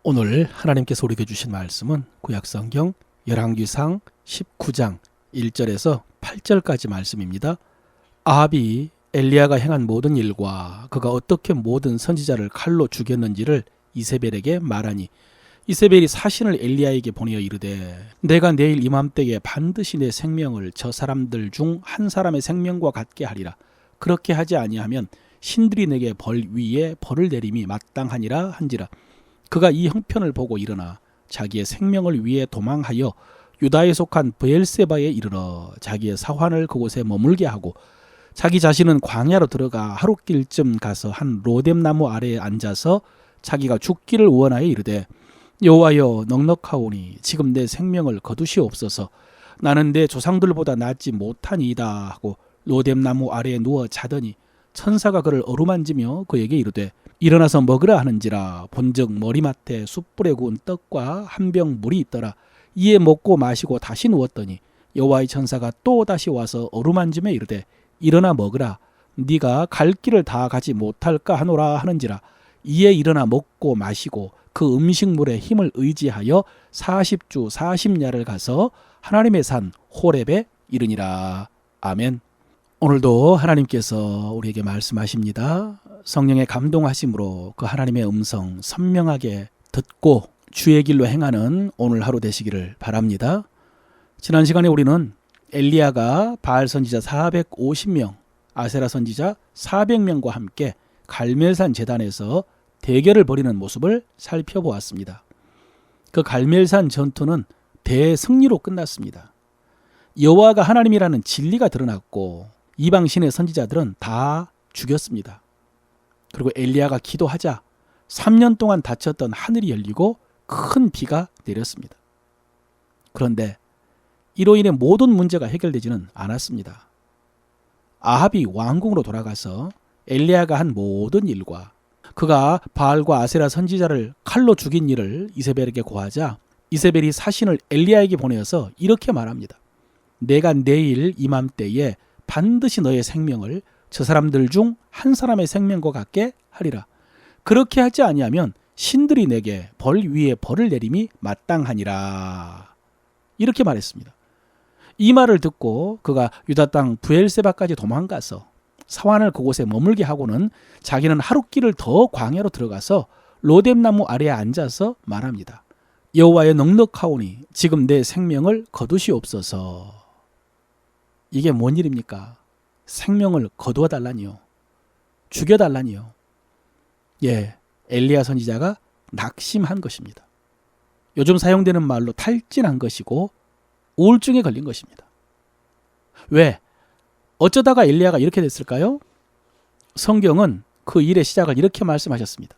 오늘 하나님께서 우리에게 주신 말씀은 구약성경 열왕기상 19장 1절에서 8절까지 말씀입니다. 아합이 엘리야가 행한 모든 일과 그가 어떻게 모든 선지자를 칼로 죽였는지를 이세벨에게 말하니 이세벨이 사신을 엘리야에게 보내어 이르되 내가 내일 이맘때에 반드시 내 생명을 저 사람들 중 한 사람의 생명과 같게 하리라. 그렇게 하지 아니하면 신들이 내게 벌 위에 벌을 내림이 마땅하니라 한지라. 그가 이 형편을 보고 일어나 자기의 생명을 위해 도망하여 유다에 속한 브엘세바에 이르러 자기의 사환을 그곳에 머물게 하고 자기 자신은 광야로 들어가 하룻길쯤 가서 한 로뎀나무 아래에 앉아서 자기가 죽기를 원하여 이르되 여호와여 넉넉하오니 지금 내 생명을 거두시옵소서. 나는 내 조상들보다 낫지 못하니이다 하고 로뎀나무 아래에 누워 자더니 천사가 그를 어루만지며 그에게 이르되 일어나서 먹으라 하는지라. 본즉 머리맡에 숯불에 구운 떡과 한 병 물이 있더라. 이에 먹고 마시고 다시 누웠더니 여호와의 천사가 또 다시 와서 어루만지며 이르되 일어나 먹으라. 네가 갈 길을 다 가지 못할까 하노라 하는지라. 이에 일어나 먹고 마시고 그 음식물에 힘을 의지하여 40주 40야를 가서 하나님의 산 호렙에 이르니라. 아멘. 오늘도 하나님께서 우리에게 말씀하십니다. 성령의 감동하심으로 그 하나님의 음성 선명하게 듣고 주의 길로 행하는 오늘 하루 되시기를 바랍니다. 지난 시간에 우리는 엘리야가 바알 선지자 450명, 아세라 선지자 400명과 함께 갈멜산 제단에서 대결을 벌이는 모습을 살펴보았습니다. 그 갈멜산 전투는 대승리로 끝났습니다. 여호와가 하나님이라는 진리가 드러났고 이방 신의 선지자들은 다 죽였습니다. 그리고 엘리야가 기도하자 3년 동안 닫혔던 하늘이 열리고 큰 비가 내렸습니다. 그런데 이로 인해 모든 문제가 해결되지는 않았습니다. 아합이 왕궁으로 돌아가서 엘리야가 한 모든 일과 그가 바알과 아세라 선지자를 칼로 죽인 일을 이세벨에게 고하자 이세벨이 사신을 엘리야에게 보내어서 이렇게 말합니다. 내가 내일 이맘때에 반드시 너의 생명을 저 사람들 중 한 사람의 생명과 같게 하리라. 그렇게 하지 아니하면 신들이 내게 벌 위에 벌을 내림이 마땅하니라. 이렇게 말했습니다. 이 말을 듣고 그가 유다 땅 브엘세바까지 도망가서 사환을 그곳에 머물게 하고는 자기는 하룻길을 더 광야로 들어가서 로뎀나무 아래에 앉아서 말합니다. 여호와의 넉넉하오니 지금 내 생명을 거두시옵소서. 이게 뭔 일입니까? 생명을 거두어 달라니요. 죽여 달라니요. 예, 엘리야 선지자가 낙심한 것입니다. 요즘 사용되는 말로 탈진한 것이고 우울증에 걸린 것입니다. 왜? 어쩌다가 엘리야가 이렇게 됐을까요? 성경은 그 일의 시작을 이렇게 말씀하셨습니다.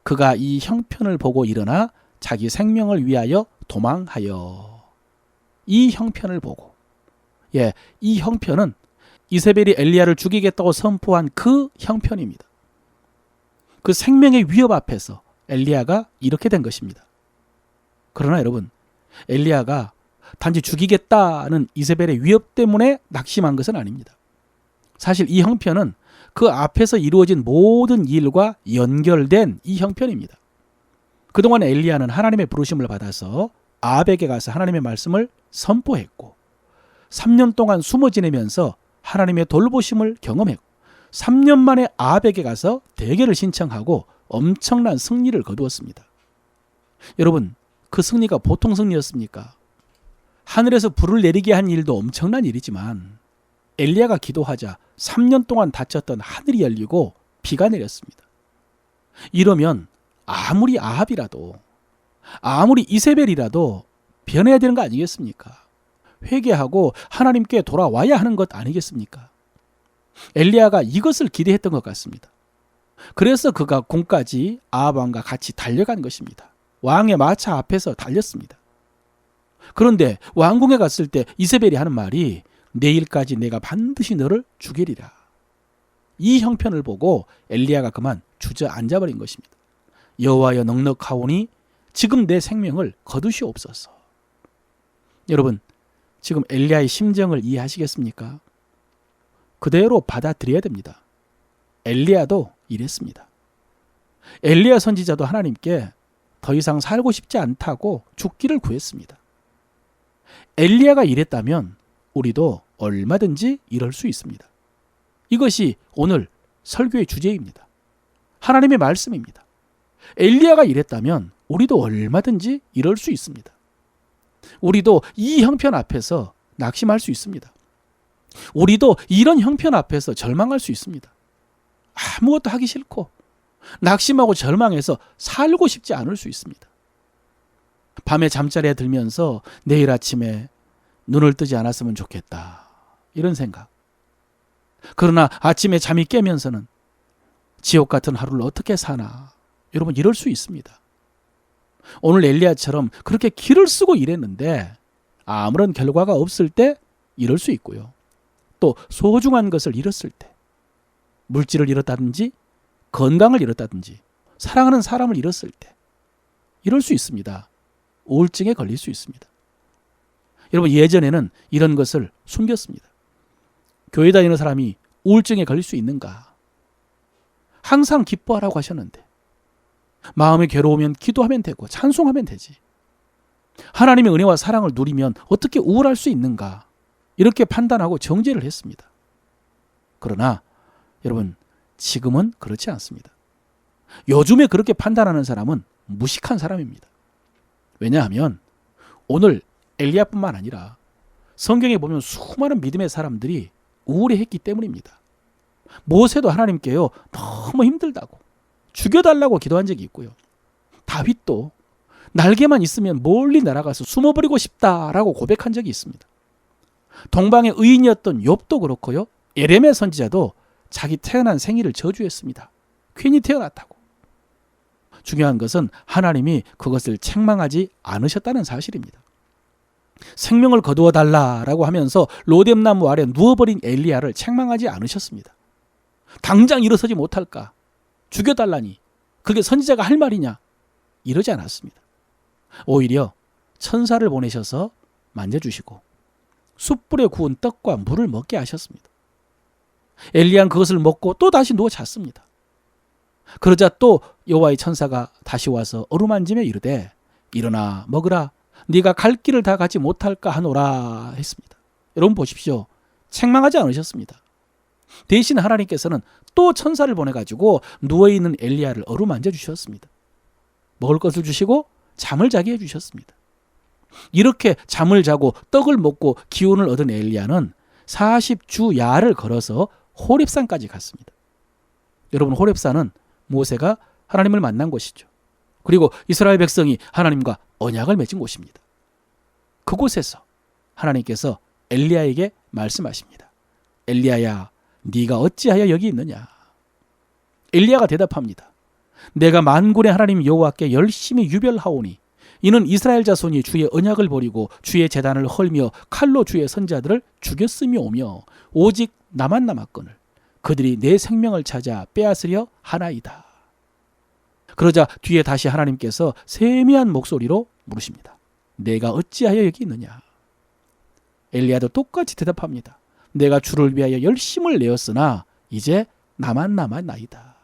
그가 이 형편을 보고 일어나 자기 생명을 위하여 도망하여. 이 형편을 보고. 예, 이 형편은 이세벨이 엘리야를 죽이겠다고 선포한 그 형편입니다. 그 생명의 위협 앞에서 엘리야가 이렇게 된 것입니다. 그러나 여러분, 엘리야가 단지 죽이겠다는 이세벨의 위협 때문에 낙심한 것은 아닙니다. 사실 이 형편은 그 앞에서 이루어진 모든 일과 연결된 이 형편입니다. 그동안 엘리야는 하나님의 부르심을 받아서 아합에게 가서 하나님의 말씀을 선포했고 3년 동안 숨어 지내면서 하나님의 돌보심을 경험했고 3년 만에 아합에게 가서 대결을 신청하고 엄청난 승리를 거두었습니다. 여러분, 그 승리가 보통 승리였습니까? 하늘에서 불을 내리게 한 일도 엄청난 일이지만 엘리야가 기도하자 3년 동안 닫혔던 하늘이 열리고 비가 내렸습니다. 이러면 아무리 아합이라도 아무리 이세벨이라도 변해야 되는 거 아니겠습니까? 회개하고 하나님께 돌아와야 하는 것 아니겠습니까? 엘리야가 이것을 기대했던 것 같습니다. 그래서 그가 궁까지 아합 왕과 같이 달려간 것입니다. 왕의 마차 앞에서 달렸습니다. 그런데 왕궁에 갔을 때 이세벨이 하는 말이 내일까지 내가 반드시 너를 죽이리라. 이 형편을 보고 엘리야가 그만 주저앉아버린 것입니다. 여호와여 넉넉하오니 지금 내 생명을 거두시옵소서. 여러분, 지금 엘리야의 심정을 이해하시겠습니까? 그대로 받아들여야 됩니다. 엘리야도 이랬습니다. 엘리야 선지자도 하나님께 더 이상 살고 싶지 않다고 죽기를 구했습니다. 엘리야가 이랬다면 우리도 얼마든지 이럴 수 있습니다. 이것이 오늘 설교의 주제입니다. 하나님의 말씀입니다. 엘리야가 이랬다면 우리도 얼마든지 이럴 수 있습니다. 우리도 이 형편 앞에서 낙심할 수 있습니다. 우리도 이런 형편 앞에서 절망할 수 있습니다. 아무것도 하기 싫고 낙심하고 절망해서 살고 싶지 않을 수 있습니다. 밤에 잠자리에 들면서 내일 아침에 눈을 뜨지 않았으면 좋겠다, 이런 생각. 그러나 아침에 잠이 깨면서는 지옥 같은 하루를 어떻게 사나, 여러분 이럴 수 있습니다. 오늘 엘리야처럼 그렇게 기를 쓰고 일했는데 아무런 결과가 없을 때 이럴 수 있고요. 또 소중한 것을 잃었을 때, 물질을 잃었다든지 건강을 잃었다든지 사랑하는 사람을 잃었을 때 이럴 수 있습니다. 우울증에 걸릴 수 있습니다. 여러분, 예전에는 이런 것을 숨겼습니다. 교회 다니는 사람이 우울증에 걸릴 수 있는가? 항상 기뻐하라고 하셨는데, 마음이 괴로우면 기도하면 되고 찬송하면 되지. 하나님의 은혜와 사랑을 누리면 어떻게 우울할 수 있는가? 이렇게 판단하고 정죄를 했습니다. 그러나 여러분, 지금은 그렇지 않습니다. 요즘에 그렇게 판단하는 사람은 무식한 사람입니다. 왜냐하면 오늘 엘리야뿐만 아니라 성경에 보면 수많은 믿음의 사람들이 우울해했기 때문입니다. 모세도 하나님께요 너무 힘들다고 죽여달라고 기도한 적이 있고요. 다윗도 날개만 있으면 멀리 날아가서 숨어버리고 싶다라고 고백한 적이 있습니다. 동방의 의인이었던 욥도 그렇고요. 예레미야 선지자도 자기 태어난 생일을 저주했습니다. 괜히 태어났다고. 중요한 것은 하나님이 그것을 책망하지 않으셨다는 사실입니다. 생명을 거두어 달라라고 하면서 로뎀나무 아래 누워버린 엘리야를 책망하지 않으셨습니다. 당장 일어서지 못할까? 죽여달라니. 그게 선지자가 할 말이냐? 이러지 않았습니다. 오히려 천사를 보내셔서 만져주시고 숯불에 구운 떡과 물을 먹게 하셨습니다. 엘리야는 그것을 먹고 또 다시 누워 잤습니다. 그러자 또 여호와의 천사가 다시 와서 어루만지며 이르되 일어나 먹으라, 네가 갈 길을 다 가지 못할까 하노라 했습니다. 여러분 보십시오. 책망하지 않으셨습니다. 대신 하나님께서는 또 천사를 보내가지고 누워있는 엘리야를 어루만져 주셨습니다. 먹을 것을 주시고 잠을 자게 해주셨습니다. 이렇게 잠을 자고 떡을 먹고 기운을 얻은 엘리야는 40주 야를 걸어서 호렙산까지 갔습니다. 여러분, 호렙산은 모세가 하나님을 만난 곳이죠. 그리고 이스라엘 백성이 하나님과 언약을 맺은 곳입니다. 그곳에서 하나님께서 엘리야에게 말씀하십니다. 엘리야야, 네가 어찌하여 여기 있느냐? 엘리야가 대답합니다. 내가 만군의 하나님 여호와께 열심히 유별하오니 이는 이스라엘 자손이 주의 언약을 버리고 주의 제단을 헐며 칼로 주의 선자들을 죽였으며 오며 오직 나만 남았거늘 그들이 내 생명을 찾아 빼앗으려 하나이다. 그러자 뒤에 다시 하나님께서 세미한 목소리로 물으십니다. 내가 어찌하여 여기 있느냐? 엘리야도 똑같이 대답합니다. 내가 주를 위하여 열심을 내었으나 이제 나만 남았나이다.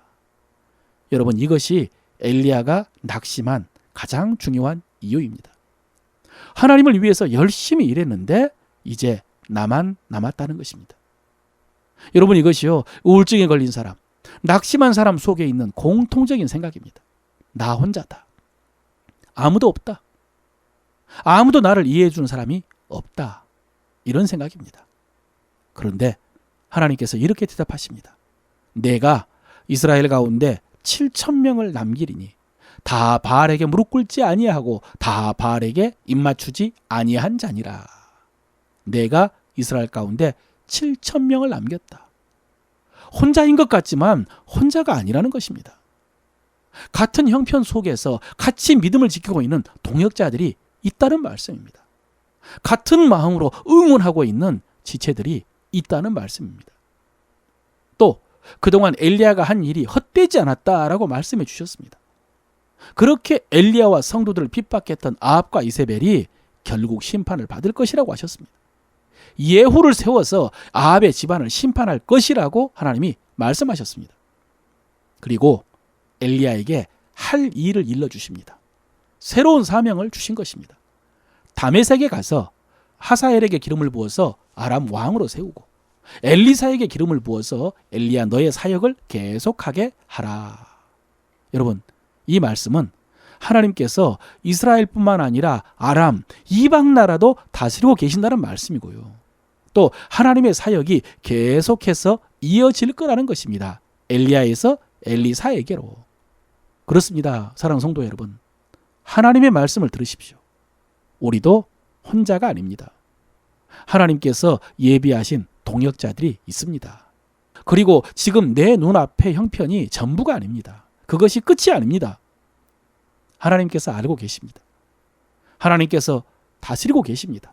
여러분, 이것이 엘리야가 낙심한 가장 중요한 이유입니다. 하나님을 위해서 열심히 일했는데 이제 나만 남았다는 것입니다. 여러분, 이것이요 우울증에 걸린 사람, 낙심한 사람 속에 있는 공통적인 생각입니다. 나 혼자다. 아무도 없다. 아무도 나를 이해해 주는 사람이 없다. 이런 생각입니다. 그런데 하나님께서 이렇게 대답하십니다. 내가 이스라엘 가운데 7,000명을 남기리니 다 바알에게 무릎 꿇지 아니하고 다 바알에게 입맞추지 아니한 자니라. 내가 이스라엘 가운데 7,000명을 남겼다. 혼자인 것 같지만 혼자가 아니라는 것입니다. 같은 형편 속에서 같이 믿음을 지키고 있는 동역자들이 있다는 말씀입니다. 같은 마음으로 응원하고 있는 지체들이 있다는 말씀입니다. 또 그동안 엘리야가 한 일이 헛되지 않았다라고 말씀해 주셨습니다. 그렇게 엘리야와 성도들을 핍박했던 아합과 이세벨이 결국 심판을 받을 것이라고 하셨습니다. 예후를 세워서 아합의 집안을 심판할 것이라고 하나님이 말씀하셨습니다. 그리고 엘리야에게 할 일을 일러주십니다. 새로운 사명을 주신 것입니다. 다메섹에 가서 하사엘에게 기름을 부어서 아람 왕으로 세우고 엘리사에게 기름을 부어서 엘리야 너의 사역을 계속하게 하라. 여러분, 이 말씀은 하나님께서 이스라엘뿐만 아니라 아람, 이방 나라도 다스리고 계신다는 말씀이고요. 또 하나님의 사역이 계속해서 이어질 거라는 것입니다. 엘리야에서 엘리사에게로. 그렇습니다. 사랑하는 성도 여러분. 하나님의 말씀을 들으십시오. 우리도 혼자가 아닙니다. 하나님께서 예비하신 동역자들이 있습니다. 그리고 지금 내 눈앞의 형편이 전부가 아닙니다. 그것이 끝이 아닙니다. 하나님께서 알고 계십니다. 하나님께서 다스리고 계십니다.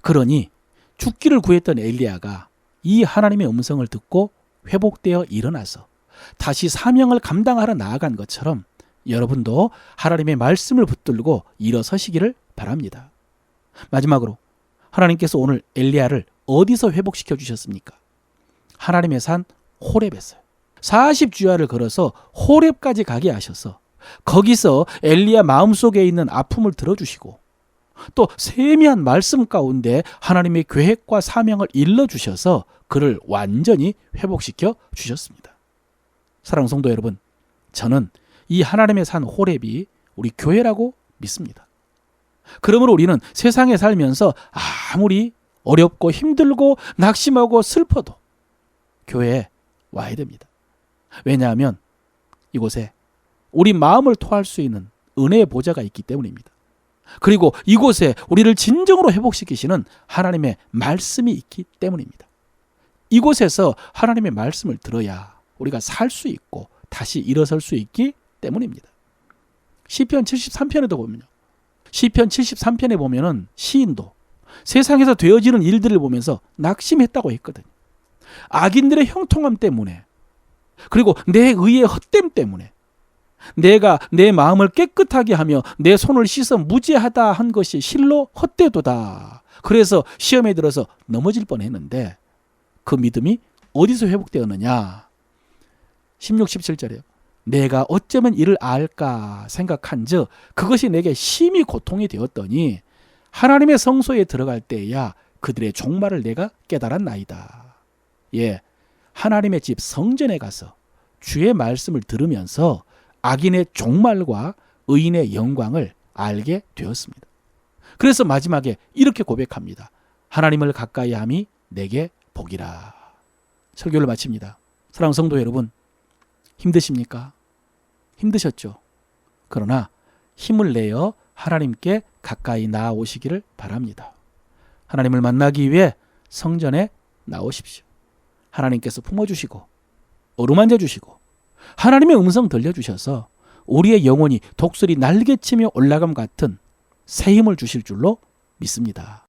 그러니 죽기를 구했던 엘리야가 이 하나님의 음성을 듣고 회복되어 일어나서 다시 사명을 감당하러 나아간 것처럼 여러분도 하나님의 말씀을 붙들고 일어서시기를 바랍니다. 마지막으로 하나님께서 오늘 엘리야를 어디서 회복시켜 주셨습니까? 하나님의 산 호렙에서요. 40주야를 걸어서 호렙까지 가게 하셔서 거기서 엘리야 마음속에 있는 아픔을 들어주시고 또 세미한 말씀 가운데 하나님의 계획과 사명을 일러주셔서 그를 완전히 회복시켜 주셨습니다. 사랑하는 성도 여러분, 저는 이 하나님의 산 호렙이 우리 교회라고 믿습니다. 그러므로 우리는 세상에 살면서 아무리 어렵고 힘들고 낙심하고 슬퍼도 교회에 와야 됩니다. 왜냐하면 이곳에 우리 마음을 토할 수 있는 은혜의 보좌가 있기 때문입니다. 그리고 이곳에 우리를 진정으로 회복시키시는 하나님의 말씀이 있기 때문입니다. 이곳에서 하나님의 말씀을 들어야 우리가 살 수 있고 다시 일어설 수 있기 때문입니다. 시편 73편에도 보면요. 시편 73편에 보면은 시인도 세상에서 되어지는 일들을 보면서 낙심했다고 했거든요. 악인들의 형통함 때문에 그리고 내 의의 헛됨 때문에 내가 내 마음을 깨끗하게 하며 내 손을 씻어 무죄하다 한 것이 실로 헛되도다. 그래서 시험에 들어서 넘어질 뻔했는데 그 믿음이 어디서 회복되었느냐. 16, 17절이에요. 내가 어쩌면 이를 알까 생각한즉 그것이 내게 심히 고통이 되었더니 하나님의 성소에 들어갈 때야 그들의 종말을 내가 깨달았나이다. 예, 하나님의 집 성전에 가서 주의 말씀을 들으면서 악인의 종말과 의인의 영광을 알게 되었습니다. 그래서 마지막에 이렇게 고백합니다. 하나님을 가까이 함이 내게 복이라. 설교를 마칩니다. 사랑하는 성도 여러분, 힘드십니까? 힘드셨죠? 그러나 힘을 내어 하나님께 가까이 나아오시기를 바랍니다. 하나님을 만나기 위해 성전에 나오십시오. 하나님께서 품어주시고 어루만져 주시고 하나님의 음성 들려주셔서 우리의 영혼이 독수리 날개치며 올라감 같은 새 힘을 주실 줄로 믿습니다.